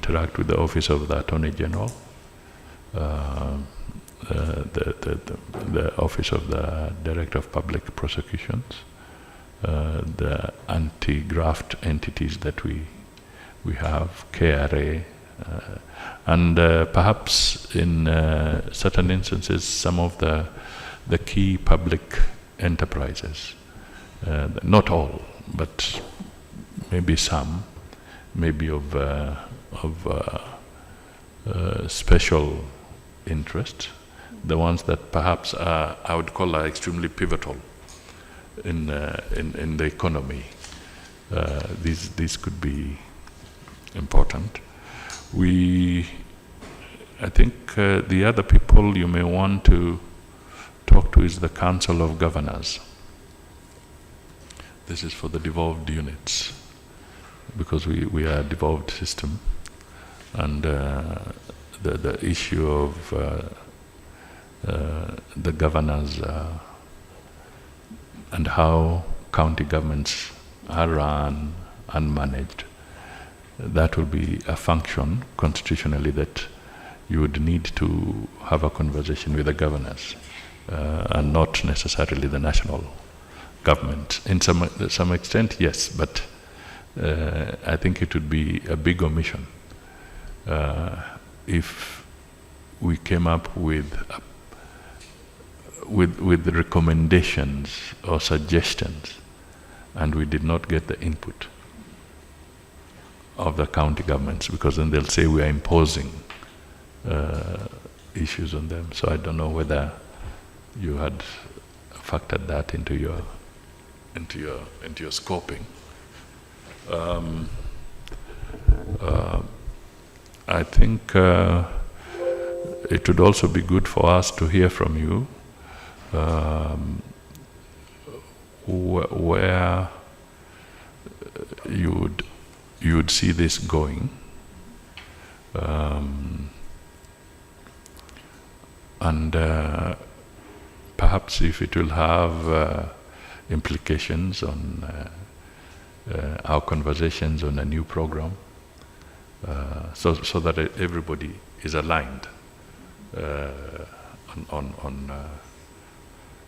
interact with the Office of the Attorney General, the Office of the Director of Public Prosecutions, the anti-graft entities that we have, KRA, and perhaps in certain instances some of the key public enterprises. Not all, but maybe some, maybe of special interest, the ones that perhaps I would call are extremely pivotal in the economy. These could be important. I think the other people you may want to talk to is the Council of Governors. This is for the devolved units, because we are a devolved system, and the issue of the governors and how county governments are run and managed, that will be a function constitutionally that you would need to have a conversation with the governors, and not necessarily the national government. In some extent, yes, but I think it would be a big omission if we came up with recommendations or suggestions and we did not get the input of the county governments, because then they'll say we are imposing issues on them. So I don't know whether you had factored that into your scoping. I think it would also be good for us to hear from you where you would see this going, and perhaps if it will have implications on our conversations on a new program, so that everybody is aligned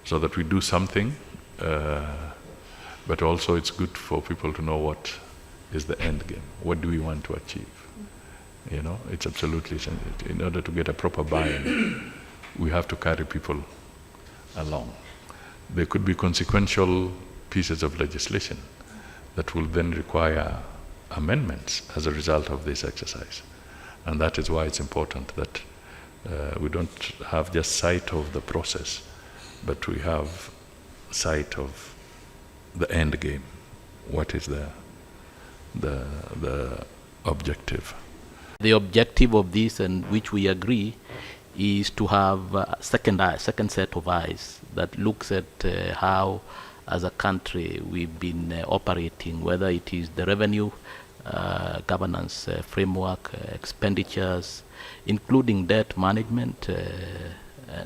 so that we do something, but also it's good for people to know what is the end game. What do we want to achieve? You know, it's absolutely essential. In order to get a proper buy-in, we have to carry people along. There could be consequential pieces of legislation that will then require amendments as a result of this exercise. And that is why it's important that we don't have just sight of the process, but we have sight of the end game. What is the objective? The objective of this, and which we agree, is to have a second set of eyes that looks at how, as a country, we've been operating, whether it is the revenue governance framework, expenditures, including debt management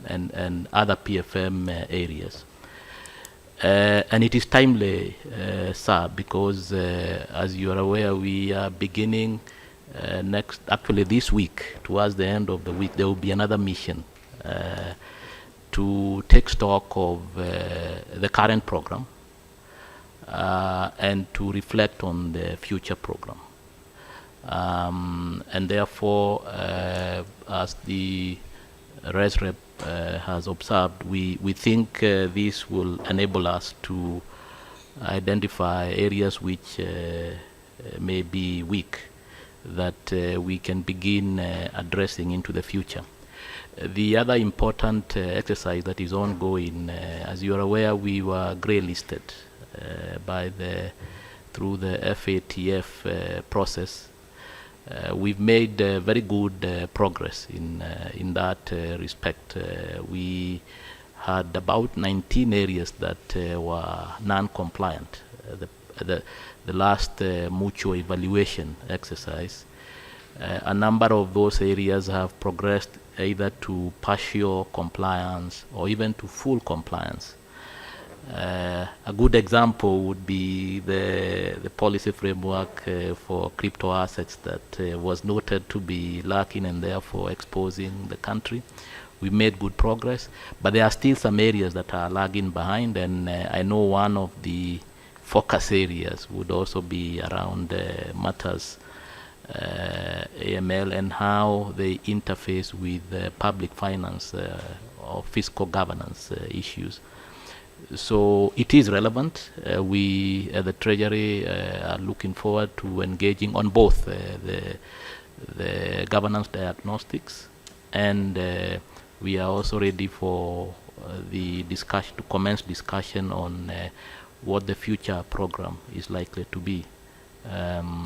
and other PFM areas. And it is timely, sir, because as you are aware, we are beginning actually this week, towards the end of the week, there will be another mission to take stock of the current program and to reflect on the future program. And therefore, as the Res Rep has observed, we think this will enable us to identify areas which may be weak, that we can begin addressing into the future. The other important exercise that is ongoing, as you are aware, we were grey listed through the FATF process. We've made very good progress in that respect. We had about 19 areas that were non-compliant. The last mutual evaluation exercise, a number of those areas have progressed either to partial compliance or even to full compliance. A good example would be the policy framework for crypto assets that was noted to be lacking and therefore exposing the country. We made good progress, but there are still some areas that are lagging behind, and I know one of the focus areas would also be around matters AML and how they interface with public finance or fiscal governance issues. So it is relevant. We at the Treasury are looking forward to engaging on both the governance diagnostics, and we are also ready for the discussion, to commence discussion on what the future program is likely to be.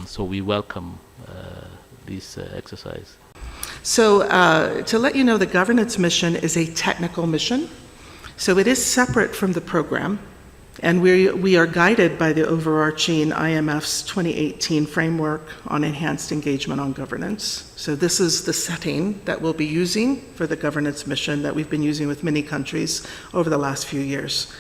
So we welcome this exercise. So to let you know, the governance mission is a technical mission. So it is separate from the program, and we are guided by the overarching IMF's 2018 framework on enhanced engagement on governance. So this is the setting that we'll be using for the governance mission that we've been using with many countries over the last few years.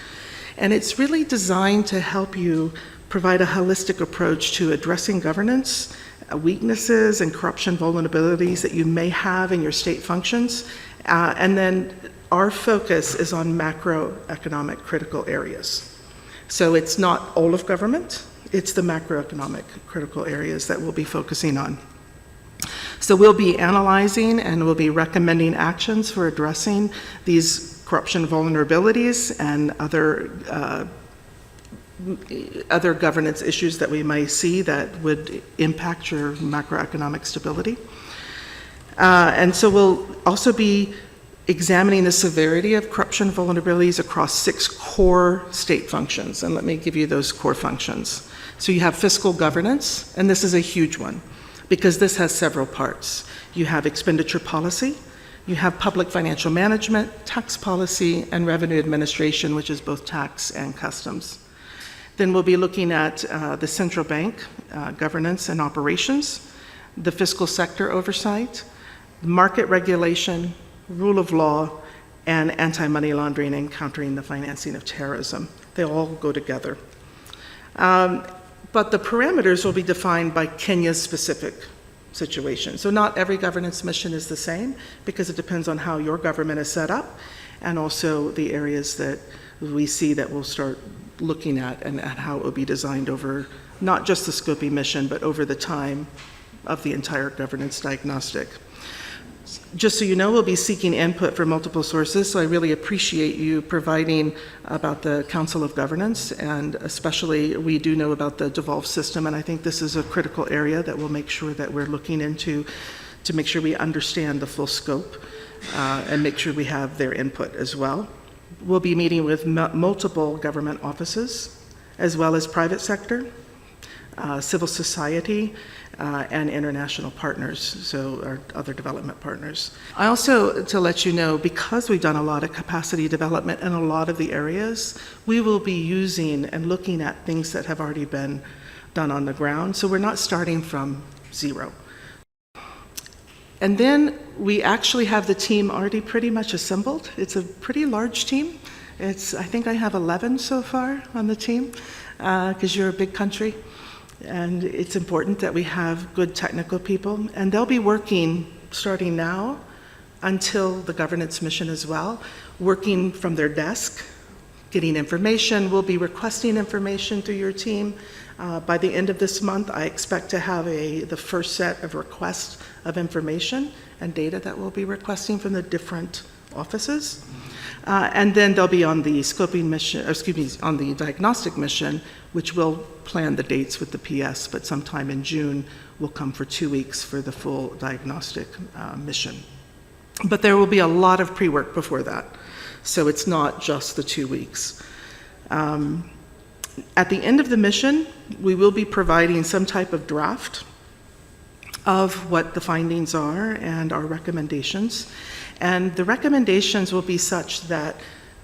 And it's really designed to help you provide a holistic approach to addressing governance, weaknesses and corruption vulnerabilities that you may have in your state functions, and then our focus is on macroeconomic critical areas. So it's not all of government, it's the macroeconomic critical areas that we'll be focusing on. So we'll be analyzing and we'll be recommending actions for addressing these corruption vulnerabilities and other governance issues that we may see that would impact your macroeconomic stability. And so we'll also be examining the severity of corruption vulnerabilities across 6 core state functions. And let me give you those core functions. So you have fiscal governance, and this is a huge one because this has several parts. You have expenditure policy, you have public financial management, tax policy, and revenue administration, which is both tax and customs. Then we'll be looking at the central bank governance and operations, the fiscal sector oversight, market regulation, rule of law, and anti-money laundering and countering the financing of terrorism. They all go together. But the parameters will be defined by Kenya's specific situation. So not every governance mission is the same because it depends on how your government is set up and also the areas that we see that we'll start looking at and at how it will be designed over not just the scoping mission, but over the time of the entire governance diagnostic. Just so you know, we'll be seeking input from multiple sources, so I really appreciate you providing about the Council of Governance, and especially we do know about the devolved system, and I think this is a critical area that we'll make sure that we're looking into to make sure we understand the full scope and make sure we have their input as well. We'll be meeting with multiple government offices, as well as private sector, civil society, and international partners, so our other development partners. I also, to let you know, because we've done a lot of capacity development in a lot of the areas, we will be using and looking at things that have already been done on the ground, so we're not starting from zero. And then we actually have the team already pretty much assembled. It's a pretty large team. I think I have 11 so far on the team, because you're a big country. And it's important that we have good technical people, and they'll be working starting now until the governance mission as well, working from their desk, getting information. We'll be requesting information through your team. By the end of this month, I expect to have the first set of requests of information and data that we'll be requesting from the different offices. And then they'll be on the scoping mission, on the diagnostic mission, which will plan the dates with the PS, but sometime in June we'll come for 2 weeks for the full diagnostic mission. But there will be a lot of pre-work before that, so it's not just the 2 weeks. At the end of the mission, we will be providing some type of draft of what the findings are and our recommendations. And the recommendations will be such that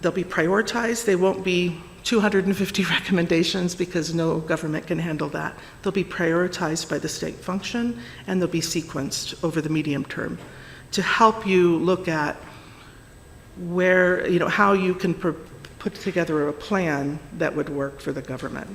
they'll be prioritized. They won't be 250 recommendations because no government can handle that. They'll be prioritized by the state function, and they'll be sequenced over the medium term to help you look at where, how you can put together a plan that would work for the government.